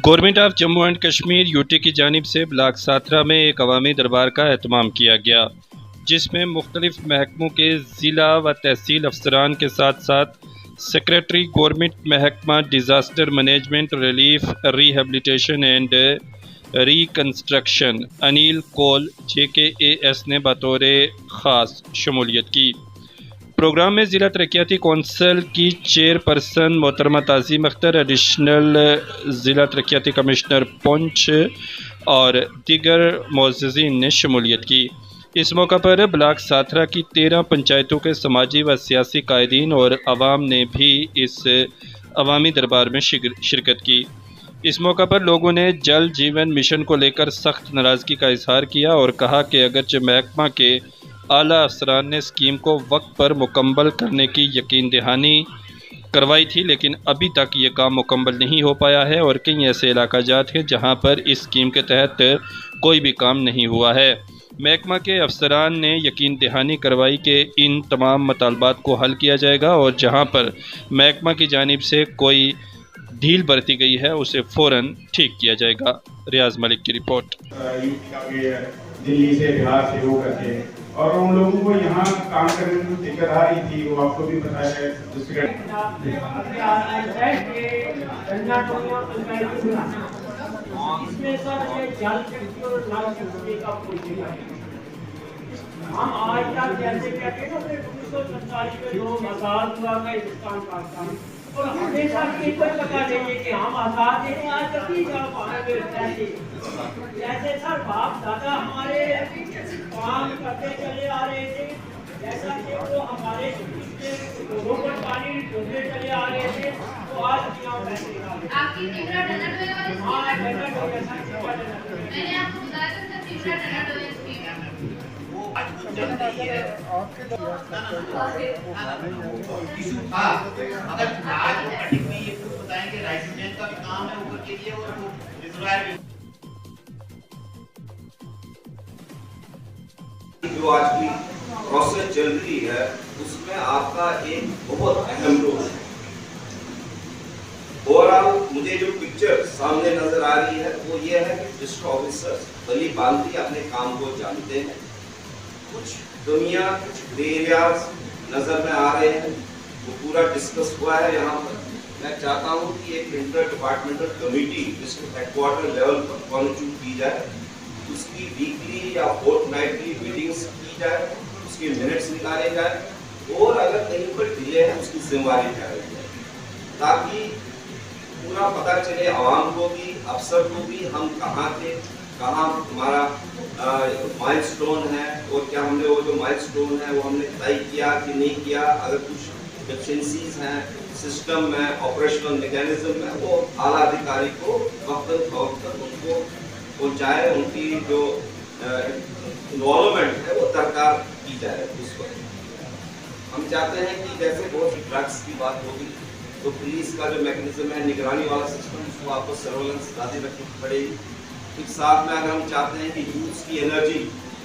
Government of Jammu and Kashmir UT की जानिब से ब्लॉक साथरा में एक अवामी दरबार का एहतमाम किया गया, जिसमें मुख्तलिफ महकमों के ज़िला व तहसील अफसरान के साथ साथ सेक्रेटरी गवर्नमेंट महकमा disaster management relief rehabilitation and reconstruction Anil Kaul JKAS ने बतौर ख़ास शमूलियत की। प्रोग्राम में ज़िला तरक्याती कौंसल की चेयरपर्सन मोहतरमा ताज़ीम अख्तर, एडिशनल ज़िला तरक्याती कमिश्नर पुंछ और दीगर मोअज़्ज़िज़ीन ने शमूलियत की। इस मौका पर ब्लॉक साथरा की 13 पंचायतों के समाजी व सियासी कायदीन और आवाम ने भी इस अवामी दरबार में शिरकत की। इस मौका पर लोगों ने जल जीवन मिशन को लेकर सख्त नाराज़गी का इजहार किया और कहा कि अगरचे महकमा के आला अफसरान ने स्कीम को वक्त पर मुकम्मल करने की यकीन दहानी करवाई थी, लेकिन अभी तक ये काम मुकम्मल नहीं हो पाया है और कई ऐसे इलाका जात हैं जहाँ पर इस स्कीम के तहत कोई भी काम नहीं हुआ है। महकमा के अफसरान ने यकीन दहानी करवाई कि इन तमाम मतालबात को हल किया जाएगा और जहाँ पर महकमा की जानिब से कोई ढील बरती गई है उसे फ़ौरन ठीक किया जाएगा। रियाज मलिक की रिपोर्ट। दिल्ली से बिहार से हो करके और उन लोगों को यहाँ काम करने में दिक्कत आ रही थी, वो आपको भी पता है। हम आज तक जैसे कहते हैं ना 1947 में लोग आजाद हुआ का हिंदुस्तान पाकिस्तान और हमेशा ये कोई पता नहीं है कि हम आजाद हैं आज तक ही जैसे सर बाप दादा हमारे काम करते चले आ रहे थे, जैसा कि वो हमारे लोगों पर पानी ढूंढते चले आ रहे थे, तो आज भी हम वैसे आपकी तीव्र डनर हुए वाली हाँ डनर हो गया सर। मैंने आपको बताया था सर तीव्र डनर हुए वो मजबूत जल्दी है इशू था। अगर आज वो कटिंग में ये कुछ बताएंगे राइस का भी काम है ऊपर के लिए और वो रिजर्वायर जो आज की प्रोसेस चल रही है उसमें आपका एक बहुत अहम रोल है। ओवरऑल मुझे जो पिक्चर सामने नजर आ रही है वो ये है कि डिस्ट्रिक्ट ऑफिसर्स भली भांति अपने काम को जानते हैं। कुछ दुनिया कुछ ग्रे एरियाज नजर में आ रहे हैं, वो पूरा डिस्कस हुआ है यहाँ पर। मैं चाहता हूँ कि एक inter departmental committee district headquarter level पर कॉन्स्टिट्यूट की जाए, उसकी वीकली या फोर्टनाइटली मीटिंग्स की जाए, उसके मिनट्स निकाले जाए और अगर कहीं पर डिले है उसकी जिम्मेदारी उठाई जाए, ताकि पूरा पता चले आवाम को भी अफसर को भी हम कहाँ थे, कहाँ हमारा माइलस्टोन है और क्या हमने वो जो माइलस्टोन है वो हमने तय किया कि नहीं किया। अगर कुछ डेफिशिएंसीज हैं सिस्टम में, ऑपरेशनल मैकेनिज्म में, वो आला अधिकारी को वक्त उनको पहुँचाए, उनकी जो इन्वॉल्वमेंट है वो दरकार की जाए। उस वक्त हम चाहते हैं कि जैसे बहुत सी ड्रग्स की बात होगी तो पुलिस का जो मैकेनिज्म है निगरानी वाला सिस्टम, उसको आपको सर्वेलेंस ज़्यादा रखनी पड़ेगी। फिर साथ में अगर हम चाहते हैं कि यूथ की एनर्जी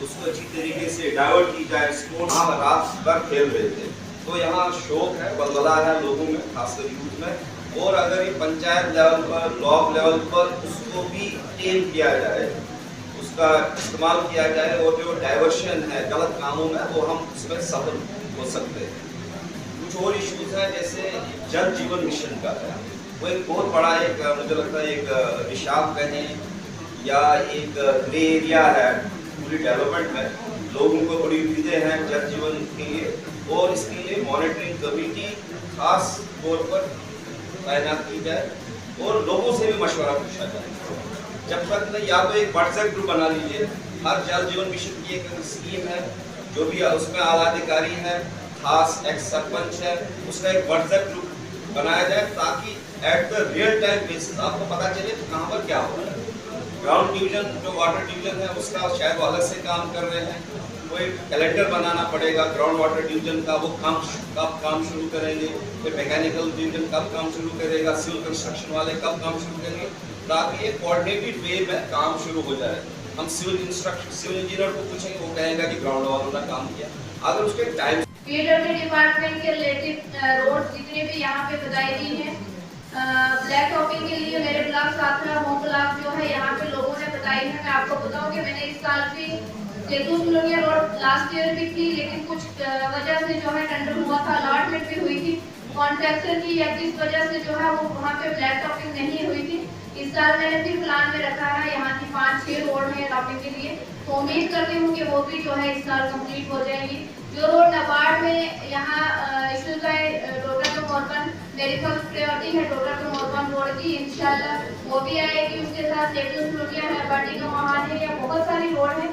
उसको अच्छी तरीके से डाइवर्ट की जाए, स्पोर्ट्स रात भर खेल रहे थे तो यहाँ शौक है, बलबला है लोगों में, खासकर यूथ में। और अगर ये पंचायत लेवल पर, ब्लॉक लेवल पर उसको भी टेम किया जाए, उसका इस्तेमाल किया जाए और जो डाइवर्शन है गलत कामों में वो हम उसमें सफल हो सकते हैं। कुछ और इश्यूज हैं जैसे जल जीवन मिशन का है, वो एक बहुत बड़ा एक मुझे लगता है एक विशाल कहें या एक ग्रे एरिया है पूरी डेवलपमेंट में। लोगों को बड़ी उम्मीदें हैं जल जीवन के लिए और इसके लिए मॉनिटरिंग कमेटी खास तौर पर तैनात की जाए और लोगों से भी मशवरा पूछा जाए। जब तक नहीं, या तो एक व्हाट्सएप ग्रुप बना लीजिए, हर जल जीवन मिशन की एक स्कीम है जो भी उसमें आला अधिकारी है, खास एक्स सरपंच है, उसका एक व्हाट्सएप ग्रुप बनाया जाए ताकि at the real time basis आपको पता चले कि कहाँ पर क्या हो रहा है। ग्राउंड डिवीजन जो वाटर डिवीजन है उसका शायद वो अलग से काम कर रहे हैं, कोई कैलेंडर बनाना पड़ेगा ग्राउंड वाटर डिवीजन का, वो कब काम शुरू करेंगे, फिर मैकेनिकल डिवीजन कब काम शुरू करेगा, सिविल कंस्ट्रक्शन वाले कब काम शुरू करेंगे, ताकि एक कोऑर्डिनेटेड वे में काम शुरू हो जाए। हम सिविल इंजीनियर को पूछेंगे, वो कहेगा कि ग्राउंड वालों ने काम किया। अगर उसके टाइम पीडब्ल्यूडी डिपार्टमेंट के रिलेटेड रोड जितने भी यहाँ पे बताई गई हैं, ब्लैक टॉपिंग के लिए मेरे ब्लॉक साथरा आई है। मैं आपको बताऊं कि मैंने इस साल भी जैतून कॉलोनिया रोड लास्ट ईयर भी थी, लेकिन कुछ वजह से जो है टेंडर हुआ था, अलॉटमेंट भी हुई थी कॉन्ट्रैक्टर की, या किस वजह से जो है वो वहाँ पे ब्लैक टॉपिंग नहीं हुई थी। इस साल मैंने भी प्लान में रखा है, यहाँ की 5-6 रोड है टॉपिंग के लिए, तो उम्मीद करती हूँ कि वो भी जो है इस साल कंप्लीट हो जाएंगी। जो रोड नबार्ड में यहाँ इश्यूज है डोडा टू मोरबन, मेरी फर्स्ट प्रायोरिटी है डोडा टू मोरबन रोड की, इंशाल्लाह वो भी आएगी। उसके साथ जैतून कॉलोनिया है, बाटी का महान है, या बहुत सारी रोड है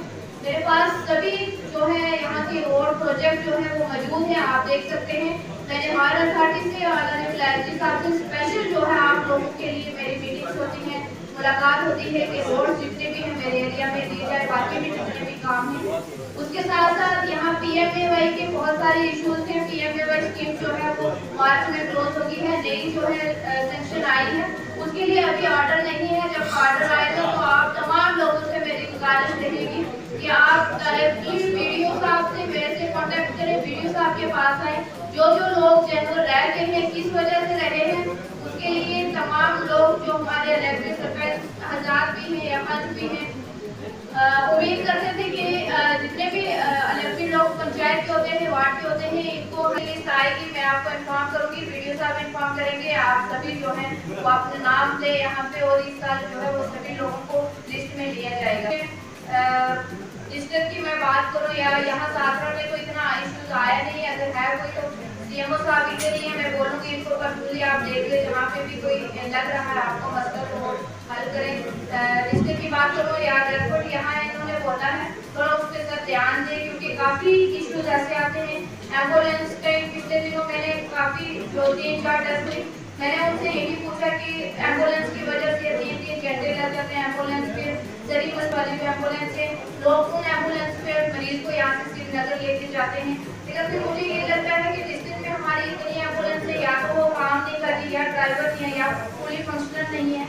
मेरे पास। सभी जो है यहाँ की रोड प्रोजेक्ट जो है वो मौजूद है, आप देख सकते हैं। मैंने हमारे अथॉरिटी से और क्लैरिटी साहब से स्पेशल जो है आप लोगों के लिए मेरी मीटिंग्स होती हैं, मुलाकात होती है कि रोड जितने भी हैं मेरे एरिया में दी जाए, बाकी भी जितने भी काम हैं। उसके साथ साथ यहाँ PMAY के बहुत सारे इश्यूज हैं। PMAY स्कीम जो है वो मार्च में क्लोज होगी है, नई जो है सेंक्शन आई है, उसके लिए अभी ऑर्डर नहीं है। जब ऑर्डर आएगा तो आप तमाम लोगों से मेरी गुजारिश रहेगी कि आप डायरेक्टली वीडियो साहब से मेरे से कॉन्टेक्ट करें, वीडियो साहब के पास आए। जो लोग जनरल रहते हैं, किस वजह से रहे हैं, उसके लिए तमाम लोग जो हमारे इलेक्टेड सरपंच हज़ार भी हैं या पंच भी हैं, उम्मीद करते थे कि जितने भी इलेक्टेड लोग पंचायत के होते हैं, वार्ड के होते हैं, इनको लिस्ट आएगी, मैं आपको इन्फॉर्म करूंगी, वीडियो साहब इन्फॉर्म करेंगे। आप सभी जो है वो अपने नाम ले यहाँ पे, और इस साल जो है वो सभी लोगों को लिस्ट में लिया जाएगा। डिस्ट्रिक्ट की मैं बात करूँ या यहाँ सागरा में तो इतना इश्यूज आया नहीं है, अगर है कोई तो CMO साहब इधर ही है, मैं बोलूँगी इनको पर्सनली आप देख ले, जहाँ पे भी कोई लग रहा है आपको मसला तो हल करें। डिस्ट्रिक्ट की बात करूँ या रेडफोर्ड, यहाँ इन्होंने बोला है थोड़ा उस पर सर ध्यान दें, क्योंकि काफ़ी इश्यूज ऐसे आते हैं। एम्बुलेंस के पिछले दिनों मैंने काफ़ी 2-3-4 टेस्ट ली, मैंने उनसे यही पूछा कि एम्बुलेंस की वजह से 3-3 घंटे लग जाते हैं एम्बुलेंस पे, जरीबस वाली जो एम्बुलेंस है, लोग उन एम्बुलेंस पे मरीज को यहाँ से श्रीनगर लेके जाते हैं। लेकिन फिर मुझे ये लगता है कि डिस्ट्रिक्ट में हमारी इतनी एम्बुलेंस है, या तो वो काम नहीं कर रही, या ड्राइवर नहीं है, या फुली फंक्शनल नहीं है।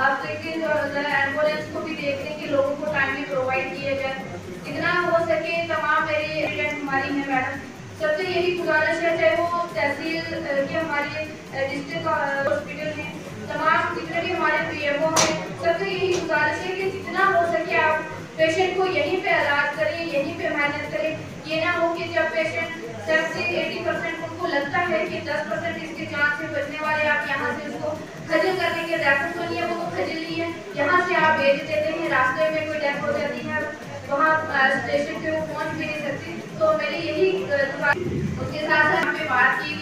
आप देखिए जरा एम्बुलेंस को भी देख लें कि लोगों को टाइमली प्रोवाइड किया जाए, जितना हो सके। तमाम मेरी एजेंट हमारी हैं मैडम, सबसे यही गुजारिश है, चाहे वो तहसील के हमारे डिस्ट्रिक्ट हॉस्पिटल हैं, तमाम जितने भी हमारे PMO हैं, सबसे यही गुजारिश है कि जितना हो सके आप पेशेंट को यहीं पे इलाज करें, यहीं पे मेहनत करें। ये ना हो कि जब पेशेंट 70-80% उनको लगता है कि 10% इसके जान से बचने वाले, आप यहाँ से उसको खजल करने के रेफर तो नहीं है, वो तो खजल नहीं है, यहाँ से आप भेज देते हैं, रास्ते में कोई डेथ हो जाती है, वहाँ स्टेशन पे वो पहुँच भी नहीं सकती। तो मेरी यही उसके साथ हमने बात की